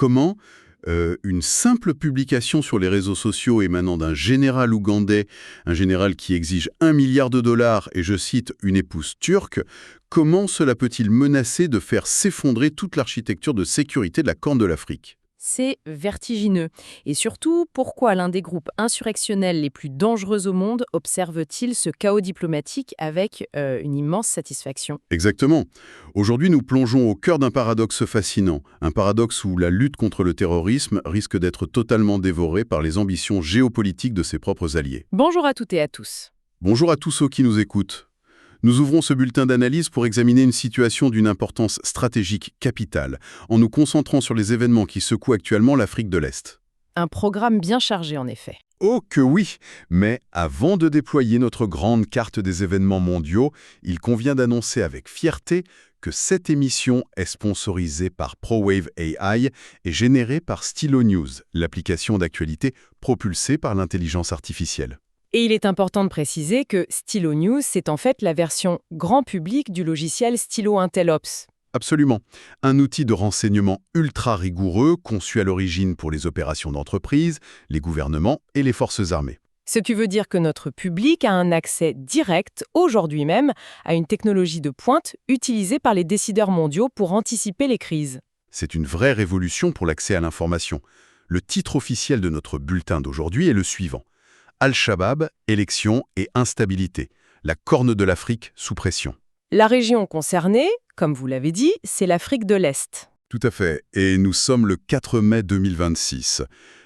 comment une simple publication sur les réseaux sociaux émanant d'un général ougandais, un général qui exige 1 milliard de dollars et, je cite, une épouse turque, comment cela peut-il menacer de faire s'effondrer toute l'architecture de sécurité de la Corne de l'Afrique? C'est vertigineux. Et surtout, pourquoi l'un des groupes insurrectionnels les plus dangereux au monde observe-t-il ce chaos diplomatique avec une immense satisfaction? Exactement. Aujourd'hui, nous plongeons au cœur d'un paradoxe fascinant, un paradoxe où la lutte contre le terrorisme risque d'être totalement dévorée par les ambitions géopolitiques de ses propres alliés. Bonjour à toutes et à tous. Bonjour à tous ceux qui nous écoutent. Nous ouvrons ce bulletin d'analyse pour examiner une situation d'une importance stratégique capitale, en nous concentrant sur les événements qui secouent actuellement l'Afrique de l'Est. Un programme bien chargé en effet. Oh que oui! Mais avant de déployer notre grande carte des événements mondiaux, il convient d'annoncer avec fierté que cette émission est sponsorisée par ProWave AI et générée par Stylo News, l'application d'actualité propulsée par l'intelligence artificielle. Et il est important de préciser que Stylo News, c'est en fait la version grand public du logiciel Stylo Intellops. Absolument. Un outil de renseignement ultra rigoureux, conçu à l'origine pour les opérations d'entreprise, les gouvernements et les forces armées. Ce qui veut dire que notre public a un accès direct, aujourd'hui même, à une technologie de pointe utilisée par les décideurs mondiaux pour anticiper les crises. C'est une vraie révolution pour l'accès à l'information. Le titre officiel de notre bulletin d'aujourd'hui est le suivant. Al-Shabaab, élections et instabilité. La Corne de l'Afrique sous pression. La région concernée, comme vous l'avez dit, c'est l'Afrique de l'Est. Tout à fait. Et nous sommes le 4 mai 2026.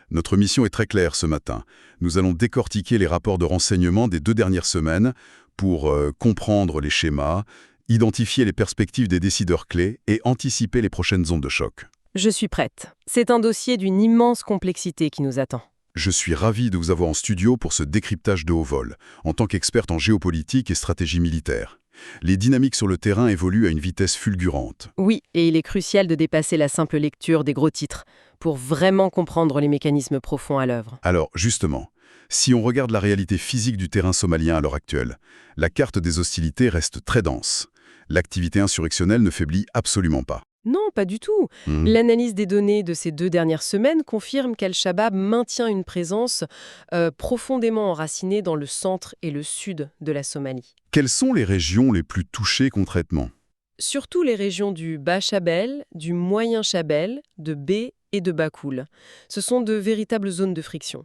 Notre mission est très claire ce matin. Nous allons décortiquer les rapports de renseignement des 2 dernières semaines pour comprendre les schémas, identifier les perspectives des décideurs clés et anticiper les prochaines ondes de choc. Je suis prête. C'est un dossier d'une immense complexité qui nous attend. Je suis ravi de vous avoir en studio pour ce décryptage de haut vol, en tant qu'experte en géopolitique et stratégie militaire. Les dynamiques sur le terrain évoluent à une vitesse fulgurante. Oui, et il est crucial de dépasser la simple lecture des gros titres pour vraiment comprendre les mécanismes profonds à l'œuvre. Alors, justement, si on regarde la réalité physique du terrain somalien à l'heure actuelle, la carte des hostilités reste très dense. L'activité insurrectionnelle ne faiblit absolument pas. Non, pas du tout. L'analyse des données de ces 2 dernières semaines confirme qu'Al-Shabaab maintient une présence profondément enracinée dans le centre et le sud de la Somalie. Quelles sont les régions les plus touchées concrètement? Surtout les régions du Bas-Chabelle, du Moyen-Chabelle, de B et de Bakoul. Ce sont de véritables zones de friction.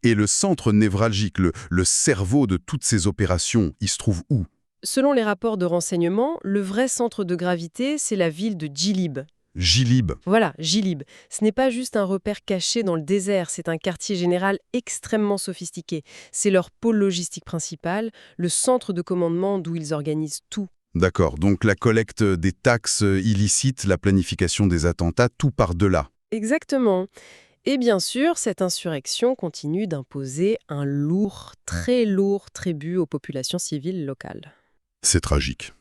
Et le centre névralgique, le cerveau de toutes ces opérations, il se trouve où? Selon les rapports de renseignement, le vrai centre de gravité, c'est la ville de Djilib. Jilib. Voilà, Djilib. Ce n'est pas juste un repère caché dans le désert, c'est un quartier général extrêmement sophistiqué. C'est leur pôle logistique principal, le centre de commandement d'où ils organisent tout. D'accord, donc la collecte des taxes illicites, la planification des attentats, tout part de là. Exactement. Et bien sûr, cette insurrection continue d'imposer un lourd, très lourd tribut aux populations civiles locales. C'est tragique.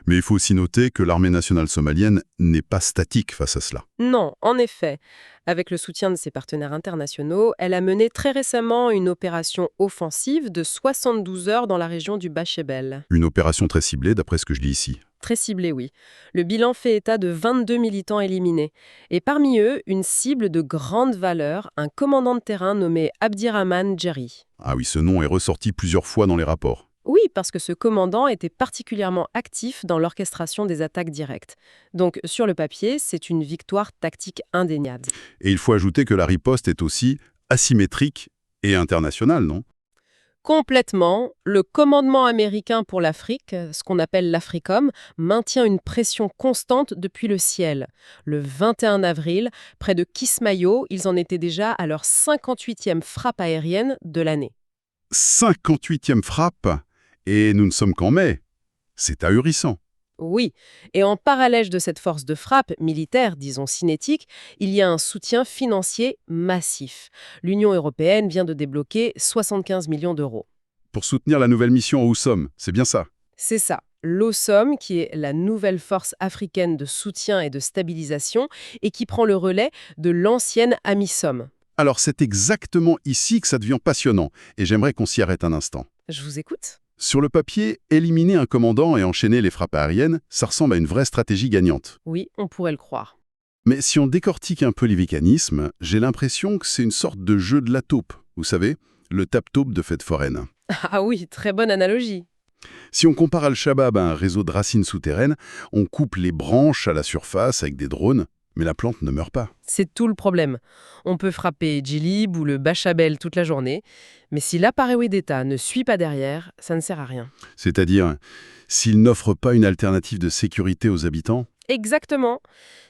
Mais il faut aussi noter que l'armée nationale somalienne n'est pas statique face à cela. Non, en effet. Avec le soutien de ses partenaires internationaux, elle a mené très récemment une opération offensive de 72 heures dans la région du Bas-Chebel. Une opération très ciblée, d'après ce que je lis ici. Très ciblée, oui. Le bilan fait état de 22 militants éliminés. Et parmi eux, une cible de grande valeur, un commandant de terrain nommé Abdirahman Jerry. Ah oui, ce nom est ressorti plusieurs fois dans les rapports. Oui, parce que ce commandant était particulièrement actif dans l'orchestration des attaques directes. Donc, sur le papier, c'est une victoire tactique indéniable. Et il faut ajouter que la riposte est aussi asymétrique et internationale, non? Complètement. Le commandement américain pour l'Afrique, ce qu'on appelle l'AFRICOM, maintient une pression constante depuis le ciel. Le 21 avril, près de Kismayo, ils en étaient déjà à leur 58e frappe aérienne de l'année. 58e frappe? Et nous ne sommes qu'en mai. C'est ahurissant. Oui, et en parallèle de cette force de frappe militaire, disons cinétique, il y a un soutien financier massif. L'Union européenne vient de débloquer 75 millions d'euros. Pour soutenir la nouvelle mission au Somme, c'est bien ça. C'est ça, l'OSOM, qui est la nouvelle force africaine de soutien et de stabilisation, et qui prend le relais de l'ancienne AMISOM. Alors c'est exactement ici que ça devient passionnant, et j'aimerais qu'on s'y arrête un instant. Je vous écoute. Sur le papier, éliminer un commandant et enchaîner les frappes aériennes, ça ressemble à une vraie stratégie gagnante. Oui, on pourrait le croire. Mais si on décortique un peu les mécanismes, j'ai l'impression que c'est une sorte de jeu de la taupe. Vous savez, le tape-taupe de fête foraine. Ah oui, très bonne analogie. Si on compare Al-Shabaab à un réseau de racines souterraines, on coupe les branches à la surface avec des drones, mais la plante ne meurt pas. C'est tout le problème. On peut frapper Djilib ou le Bachabel toute la journée, mais si l'appareil d'État ne suit pas derrière, ça ne sert à rien. C'est-à-dire, s'il n'offre pas une alternative de sécurité aux habitants. Exactement.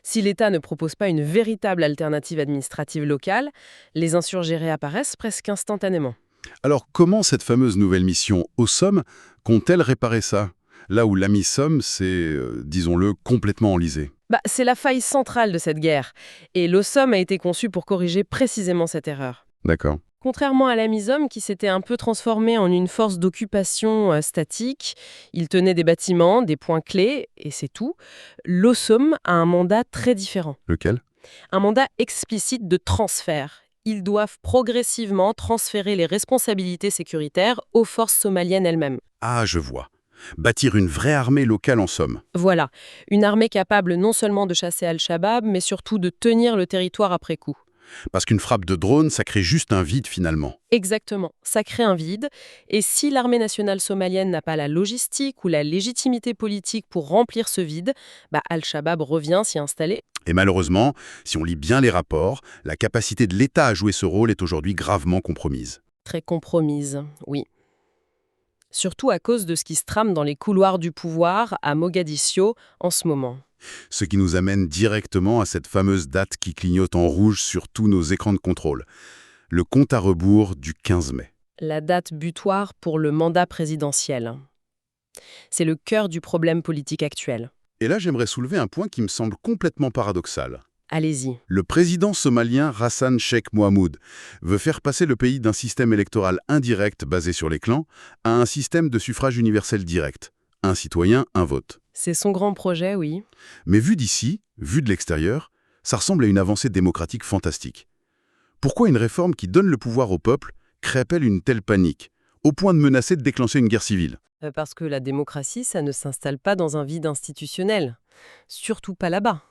Si l'État ne propose pas une véritable alternative administrative locale, les insurgés réapparaissent presque instantanément. Alors comment cette fameuse nouvelle mission OSOM compte-t-elle réparer ça? Là où l'AMISOM, c'est, disons-le, complètement enlisé. C'est la faille centrale de cette guerre, et l'OSOM a été conçu pour corriger précisément cette erreur. D'accord. Contrairement à la MISOM, qui s'était un peu transformée en une force d'occupation statique, il tenait des bâtiments, des points clés, et c'est tout, l'OSOM a un mandat très différent. Lequel? Un mandat explicite de transfert. Ils doivent progressivement transférer les responsabilités sécuritaires aux forces somaliennes elles-mêmes. Ah, je vois. Bâtir une vraie armée locale en somme. Voilà, une armée capable non seulement de chasser Al-Shabaab, mais surtout de tenir le territoire après coup. Parce qu'une frappe de drone, ça crée juste un vide finalement. Exactement, ça crée un vide, et si l'armée nationale somalienne n'a pas la logistique ou la légitimité politique pour remplir ce vide, Al-Shabaab revient s'y installer. Et malheureusement, si on lit bien les rapports, la capacité de l'État à jouer ce rôle est aujourd'hui gravement compromise. Très compromise, oui. Surtout à cause de ce qui se trame dans les couloirs du pouvoir à Mogadiscio en ce moment. Ce qui nous amène directement à cette fameuse date qui clignote en rouge sur tous nos écrans de contrôle. Le compte à rebours du 15 mai. La date butoir pour le mandat présidentiel. C'est le cœur du problème politique actuel. Et là, j'aimerais soulever un point qui me semble complètement paradoxal. Allez-y. Le président somalien Hassan Sheikh Mohamud veut faire passer le pays d'un système électoral indirect basé sur les clans à un système de suffrage universel direct. Un citoyen, un vote. C'est son grand projet, oui. Mais vu d'ici, vu de l'extérieur, ça ressemble à une avancée démocratique fantastique. Pourquoi une réforme qui donne le pouvoir au peuple crée-t-elle une telle panique, au point de menacer de déclencher une guerre civile? Parce que la démocratie, ça ne s'installe pas dans un vide institutionnel. Surtout pas là-bas.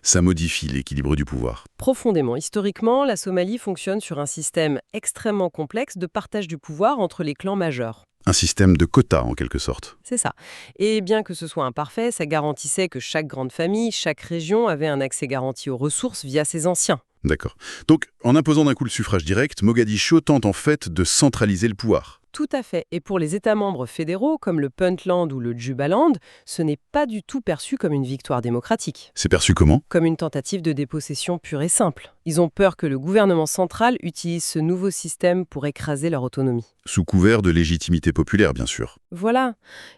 Ça modifie l'équilibre du pouvoir. Profondément. Historiquement, la Somalie fonctionne sur un système extrêmement complexe de partage du pouvoir entre les clans majeurs. Un système de quotas, en quelque sorte. C'est ça. Et bien que ce soit imparfait, ça garantissait que chaque grande famille, chaque région avait un accès garanti aux ressources via ses anciens. D'accord. Donc, en imposant d'un coup le suffrage direct, Mogadiscio tente en fait de centraliser le pouvoir. Tout à fait. Et pour les États membres fédéraux, comme le Puntland ou le Jubaland, ce n'est pas du tout perçu comme une victoire démocratique. C'est perçu comment? Comme une tentative de dépossession pure et simple. Ils ont peur que le gouvernement central utilise ce nouveau système pour écraser leur autonomie. Sous couvert de légitimité populaire, bien sûr. Voilà.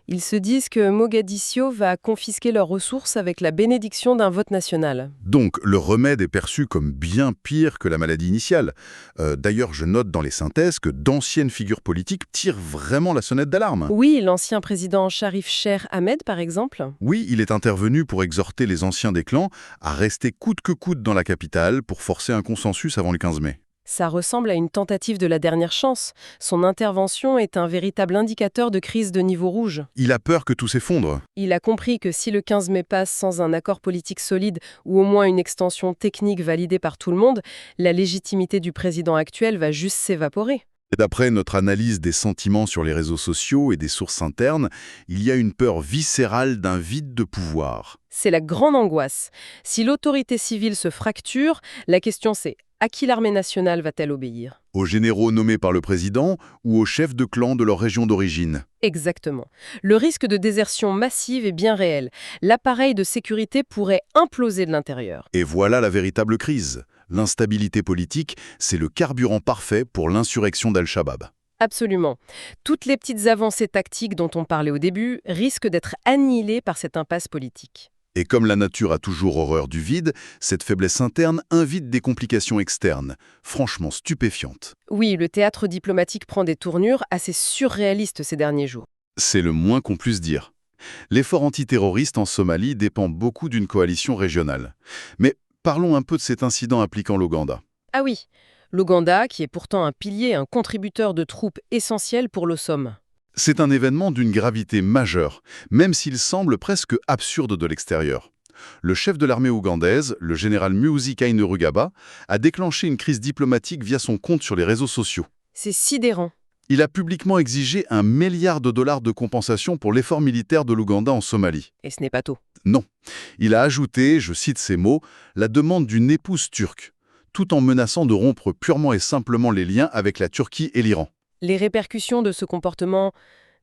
Ils se disent que Mogadiscio va confisquer leurs ressources avec la bénédiction d'un vote national. Donc, le remède est perçu comme bien pire que la maladie initiale. D'ailleurs, je note dans les synthèses que d'anciennes figures politiques tirent vraiment la sonnette d'alarme. Oui, l'ancien président Sharif Sheikh Ahmed, par exemple. Oui, il est intervenu pour exhorter les anciens des clans à rester coûte que coûte dans la capitale pour forcer un consensus avant le 15 mai. Ça ressemble à une tentative de la dernière chance. Son intervention est un véritable indicateur de crise de niveau rouge. Il a peur que tout s'effondre. Il a compris que si le 15 mai passe sans un accord politique solide ou au moins une extension technique validée par tout le monde, la légitimité du président actuel va juste s'évaporer. Et d'après notre analyse des sentiments sur les réseaux sociaux et des sources internes, il y a une peur viscérale d'un vide de pouvoir. C'est la grande angoisse. Si l'autorité civile se fracture, la question c'est: à qui l'armée nationale va-t-elle obéir? Aux généraux nommés par le président ou aux chefs de clan de leur région d'origine? Exactement. Le risque de désertion massive est bien réel. L'appareil de sécurité pourrait imploser de l'intérieur. Et voilà la véritable crise. L'instabilité politique, c'est le carburant parfait pour l'insurrection d'Al-Shabaab. Absolument. Toutes les petites avancées tactiques dont on parlait au début risquent d'être annihilées par cette impasse politique. Et comme la nature a toujours horreur du vide, cette faiblesse interne invite des complications externes, franchement stupéfiantes. Oui, le théâtre diplomatique prend des tournures assez surréalistes ces derniers jours. C'est le moins qu'on puisse dire. L'effort antiterroriste en Somalie dépend beaucoup d'une coalition régionale. Mais parlons un peu de cet incident impliquant l'Ouganda. Ah oui, l'Ouganda, qui est pourtant un pilier, un contributeur de troupes essentiel pour l'OSOM. C'est un événement d'une gravité majeure, même s'il semble presque absurde de l'extérieur. Le chef de l'armée ougandaise, le général Muhoozi Kainerugaba, a déclenché une crise diplomatique via son compte sur les réseaux sociaux. C'est sidérant. Il a publiquement exigé $1 milliard de compensation pour l'effort militaire de l'Ouganda en Somalie. Et ce n'est pas tout. Non. Il a ajouté, je cite ces mots, la demande d'une épouse turque, tout en menaçant de rompre purement et simplement les liens avec la Turquie et l'Iran. Les répercussions de ce comportement,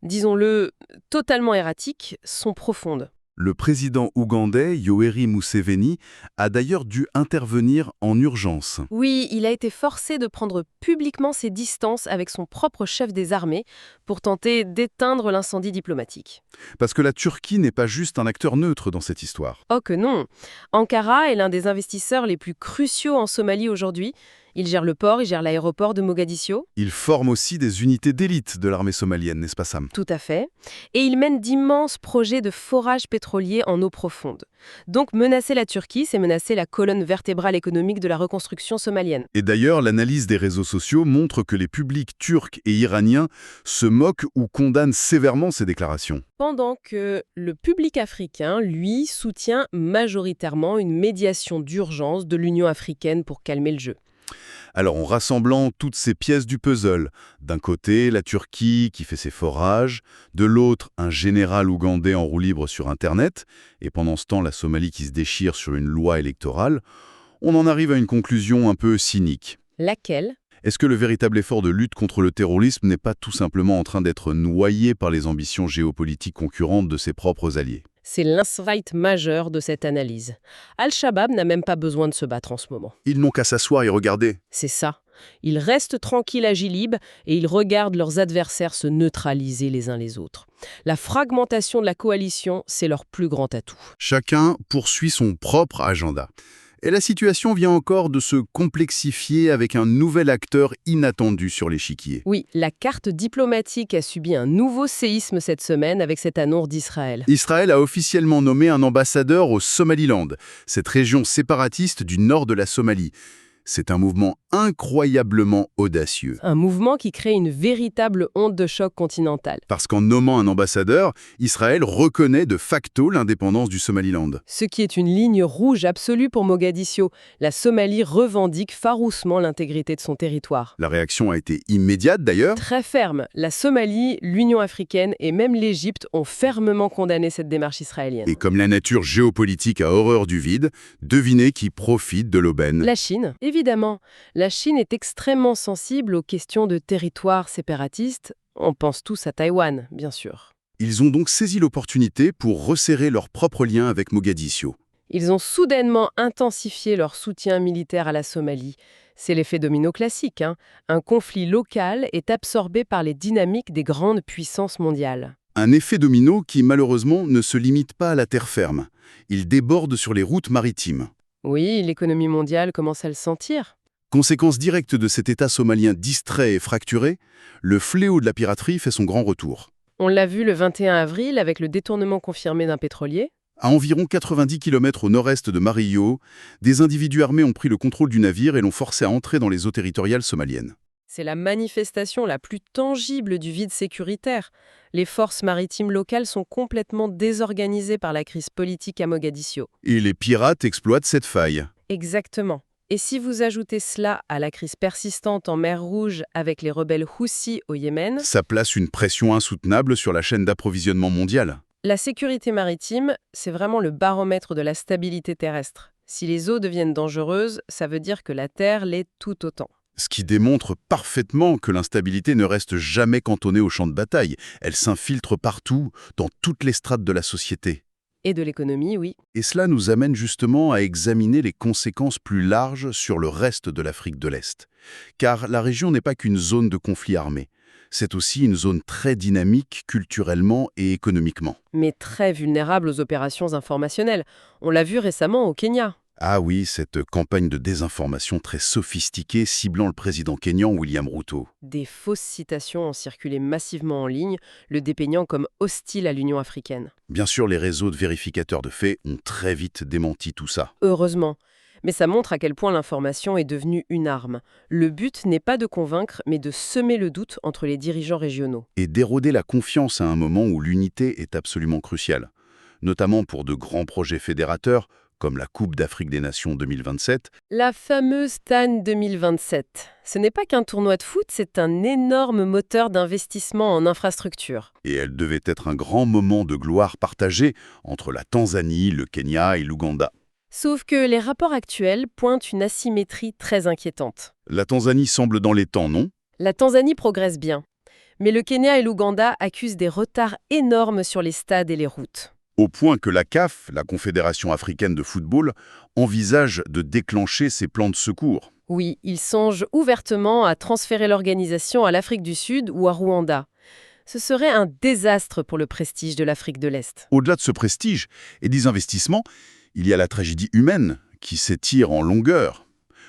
disons-le, totalement erratique, sont profondes. Le président ougandais, Yoweri Museveni, a d'ailleurs dû intervenir en urgence. Oui, il a été forcé de prendre publiquement ses distances avec son propre chef des armées pour tenter d'éteindre l'incendie diplomatique. Parce que la Turquie n'est pas juste un acteur neutre dans cette histoire. Oh que non! Ankara est l'un des investisseurs les plus cruciaux en Somalie aujourd'hui. Il gère le port, il gère l'aéroport de Mogadiscio. Il forme aussi des unités d'élite de l'armée somalienne, n'est-ce pas Sam? Tout à fait. Et il mène d'immenses projets de forage pétrolier en eau profonde. Donc menacer la Turquie, c'est menacer la colonne vertébrale économique de la reconstruction somalienne. Et d'ailleurs, l'analyse des réseaux sociaux montre que les publics turcs et iraniens se moquent ou condamnent sévèrement ces déclarations. Pendant que le public africain, lui, soutient majoritairement une médiation d'urgence de l'Union africaine pour calmer le jeu. Alors en rassemblant toutes ces pièces du puzzle, d'un côté la Turquie qui fait ses forages, de l'autre un général ougandais en roue libre sur Internet, et pendant ce temps la Somalie qui se déchire sur une loi électorale, on en arrive à une conclusion un peu cynique. Laquelle ? Est-ce que le véritable effort de lutte contre le terrorisme n'est pas tout simplement en train d'être noyé par les ambitions géopolitiques concurrentes de ses propres alliés ? C'est l'insight majeur de cette analyse. Al-Shabaab n'a même pas besoin de se battre en ce moment. Ils n'ont qu'à s'asseoir et regarder. C'est ça. Ils restent tranquilles à Gilib et ils regardent leurs adversaires se neutraliser les uns les autres. La fragmentation de la coalition, c'est leur plus grand atout. Chacun poursuit son propre agenda. Et la situation vient encore de se complexifier avec un nouvel acteur inattendu sur l'échiquier. Oui, la carte diplomatique a subi un nouveau séisme cette semaine avec cette annonce d'Israël. Israël a officiellement nommé un ambassadeur au Somaliland, cette région séparatiste du nord de la Somalie. C'est un mouvement incroyablement audacieux. Un mouvement qui crée une véritable onde de choc continentale. Parce qu'en nommant un ambassadeur, Israël reconnaît de facto l'indépendance du Somaliland. Ce qui est une ligne rouge absolue pour Mogadiscio. La Somalie revendique farouchement l'intégrité de son territoire. La réaction a été immédiate d'ailleurs. Très ferme. La Somalie, l'Union africaine et même l'Égypte ont fermement condamné cette démarche israélienne. Et comme la nature géopolitique a horreur du vide, devinez qui profite de l'aubaine. La Chine, évidemment. La Chine est extrêmement sensible aux questions de territoire séparatiste. On pense tous à Taïwan, bien sûr. Ils ont donc saisi l'opportunité pour resserrer leurs propres liens avec Mogadiscio. Ils ont soudainement intensifié leur soutien militaire à la Somalie. C'est l'effet domino classique. Un conflit local est absorbé par les dynamiques des grandes puissances mondiales. Un effet domino qui, malheureusement, ne se limite pas à la terre ferme. Il déborde sur les routes maritimes. Oui, l'économie mondiale commence à le sentir. Conséquence directe de cet État somalien distrait et fracturé, le fléau de la piraterie fait son grand retour. On l'a vu le 21 avril avec le détournement confirmé d'un pétrolier. À environ 90 km au nord-est de Mario, des individus armés ont pris le contrôle du navire et l'ont forcé à entrer dans les eaux territoriales somaliennes. C'est la manifestation la plus tangible du vide sécuritaire. Les forces maritimes locales sont complètement désorganisées par la crise politique à Mogadiscio. Et les pirates exploitent cette faille. Exactement. Et si vous ajoutez cela à la crise persistante en mer Rouge avec les rebelles Houthis au Yémen, Ça place une pression insoutenable sur la chaîne d'approvisionnement mondiale. la sécurité maritime, c'est vraiment le baromètre de la stabilité terrestre. Si les eaux deviennent dangereuses, ça veut dire que la Terre l'est tout autant. Ce qui démontre parfaitement que l'instabilité ne reste jamais cantonnée au champ de bataille. Elle s'infiltre partout, dans toutes les strates de la société. Et de l'économie, oui. Et cela nous amène justement à examiner les conséquences plus larges sur le reste de l'Afrique de l'Est. Car la région n'est pas qu'une zone de conflit armé. C'est aussi une zone très dynamique culturellement et économiquement. Mais très vulnérable aux opérations informationnelles. On l'a vu récemment au Kenya. Ah oui, cette campagne de désinformation très sophistiquée ciblant le président kényan William Ruto. Des fausses citations ont circulé massivement en ligne, le dépeignant comme hostile à l'Union africaine. Bien sûr, les réseaux de vérificateurs de faits ont très vite démenti tout ça. Heureusement. Mais ça montre à quel point l'information est devenue une arme. Le but n'est pas de convaincre, mais de semer le doute entre les dirigeants régionaux. Et d'éroder la confiance à un moment où l'unité est absolument cruciale. notamment pour de grands projets fédérateurs, comme la Coupe d'Afrique des Nations 2027. La fameuse TAN 2027. Ce n'est pas qu'un tournoi de foot, c'est un énorme moteur d'investissement en infrastructure. Et elle devait être un grand moment de gloire partagé entre la Tanzanie, le Kenya et l'Ouganda. Sauf que les rapports actuels pointent une asymétrie très inquiétante. La Tanzanie semble dans les temps, non? La Tanzanie progresse bien, mais le Kenya et l'Ouganda accusent des retards énormes sur les stades et les routes. Au point que la CAF, la Confédération africaine de football, envisage de déclencher ses plans de secours. Oui, ils songent ouvertement à transférer l'organisation à l'Afrique du Sud ou à Rwanda. Ce serait un désastre pour le prestige de l'Afrique de l'Est. Au-delà de ce prestige et des investissements, il y a la tragédie humaine qui s'étire en longueur.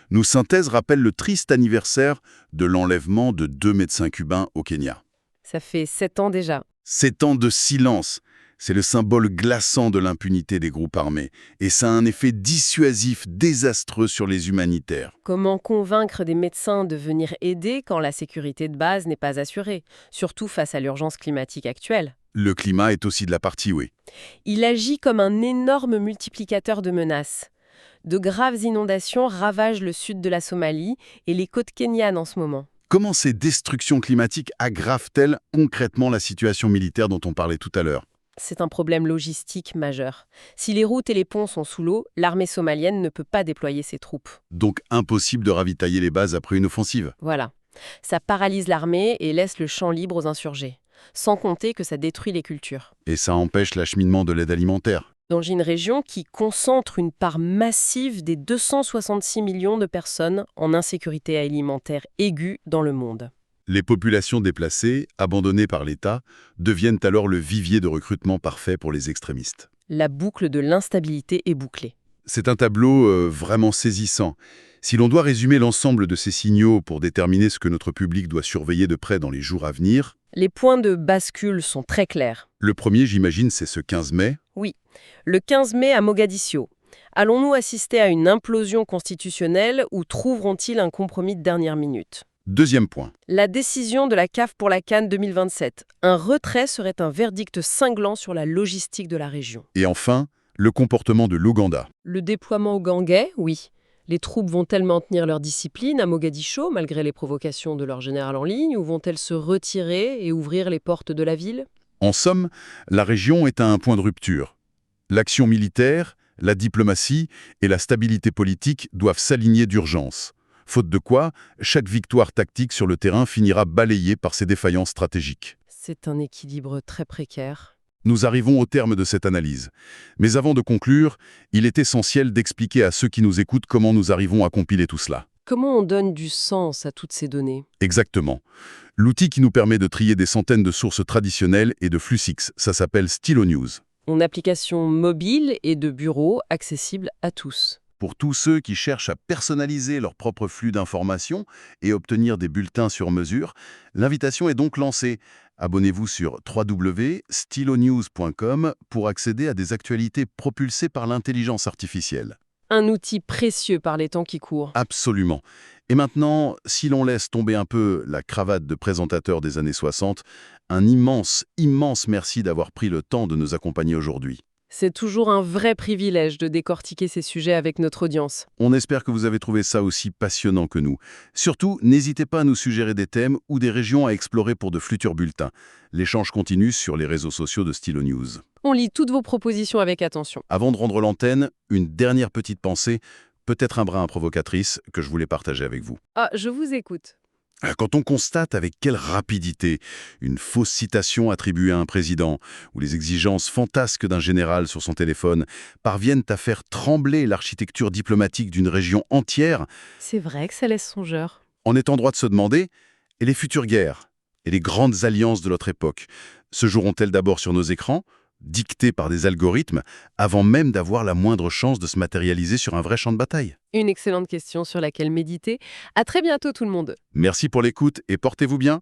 Nos synthèses rappellent le triste anniversaire de l'enlèvement de 2 médecins cubains au Kenya. Ça fait 7 ans déjà. 7 ans de silence, c'est le symbole glaçant de l'impunité des groupes armés. Et ça a un effet dissuasif désastreux sur les humanitaires. Comment convaincre des médecins de venir aider quand la sécurité de base n'est pas assurée, surtout face à l'urgence climatique actuelle? Le climat est aussi de la partie, oui. Il agit comme un énorme multiplicateur de menaces. De graves inondations ravagent le sud de la Somalie et les côtes kenyanes en ce moment. Comment ces destructions climatiques aggravent-elles concrètement la situation militaire dont on parlait tout à l'heure? C'est un problème logistique majeur. Si les routes et les ponts sont sous l'eau, l'armée somalienne ne peut pas déployer ses troupes. Donc impossible de ravitailler les bases après une offensive. Voilà. Ça paralyse l'armée et laisse le champ libre aux insurgés. Sans compter que ça détruit les cultures. Et ça empêche l'acheminement de l'aide alimentaire. Dans une région qui concentre une part massive des 266 millions de personnes en insécurité alimentaire aiguë dans le monde. Les populations déplacées, abandonnées par l'État, deviennent alors le vivier de recrutement parfait pour les extrémistes. La boucle de l'instabilité est bouclée. C'est un tableau vraiment saisissant. Si l'on doit résumer l'ensemble de ces signaux pour déterminer ce que notre public doit surveiller de près dans les jours à venir, Les points de bascule sont très clairs. le premier, j'imagine, c'est ce 15 mai. Oui, le 15 mai à Mogadiscio. Allons-nous assister à une implosion constitutionnelle ou trouveront-ils un compromis de dernière minute? Deuxième point. La décision de la CAF pour la CAN 2027. Un retrait serait un verdict cinglant sur la logistique de la région. Et enfin, le comportement de l'Ouganda. Le déploiement ougandais, oui. Les troupes vont-elles maintenir leur discipline à Mogadiscio malgré les provocations de leur général en ligne ou vont-elles se retirer et ouvrir les portes de la ville? En somme, la région est à un point de rupture. L'action militaire, la diplomatie et la stabilité politique doivent s'aligner d'urgence. Faute de quoi, chaque victoire tactique sur le terrain finira balayée par ces défaillances stratégiques. C'est un équilibre très précaire. Nous arrivons au terme de cette analyse. Mais avant de conclure, il est essentiel d'expliquer à ceux qui nous écoutent comment nous arrivons à compiler tout cela. Comment on donne du sens à toutes ces données? Exactement. L'outil qui nous permet de trier des centaines de sources traditionnelles et de flux X, ça s'appelle Stylo-News. Une application mobile et de bureau accessible à tous. Pour tous ceux qui cherchent à personnaliser leur propre flux d'informations et obtenir des bulletins sur mesure, l'invitation est donc lancée. Abonnez-vous sur www.stylonews.com pour accéder à des actualités propulsées par l'intelligence artificielle. Un outil précieux par les temps qui courent. Absolument. Et maintenant, si l'on laisse tomber un peu la cravate de présentateur des années 60, un immense, immense merci d'avoir pris le temps de nous accompagner aujourd'hui. C'est toujours un vrai privilège de décortiquer ces sujets avec notre audience. On espère que vous avez trouvé ça aussi passionnant que nous. Surtout, n'hésitez pas à nous suggérer des thèmes ou des régions à explorer pour de futurs bulletins. L'échange continue sur les réseaux sociaux de Stylo News. On lit toutes vos propositions avec attention. Avant de rendre l'antenne, une dernière petite pensée, peut-être un brin provocatrice, que je voulais partager avec vous. Ah, je vous écoute. Quand on constate avec quelle rapidité une fausse citation attribuée à un président ou les exigences fantasques d'un général sur son téléphone parviennent à faire trembler l'architecture diplomatique d'une région entière, C'est vrai que ça laisse songeur. on est en droit de se demander, et les futures guerres et les grandes alliances de notre époque se joueront-elles d'abord sur nos écrans, dictées par des algorithmes, avant même d'avoir la moindre chance de se matérialiser sur un vrai champ de bataille? Une excellente question sur laquelle méditer. À très bientôt tout le monde. Merci pour l'écoute et portez-vous bien.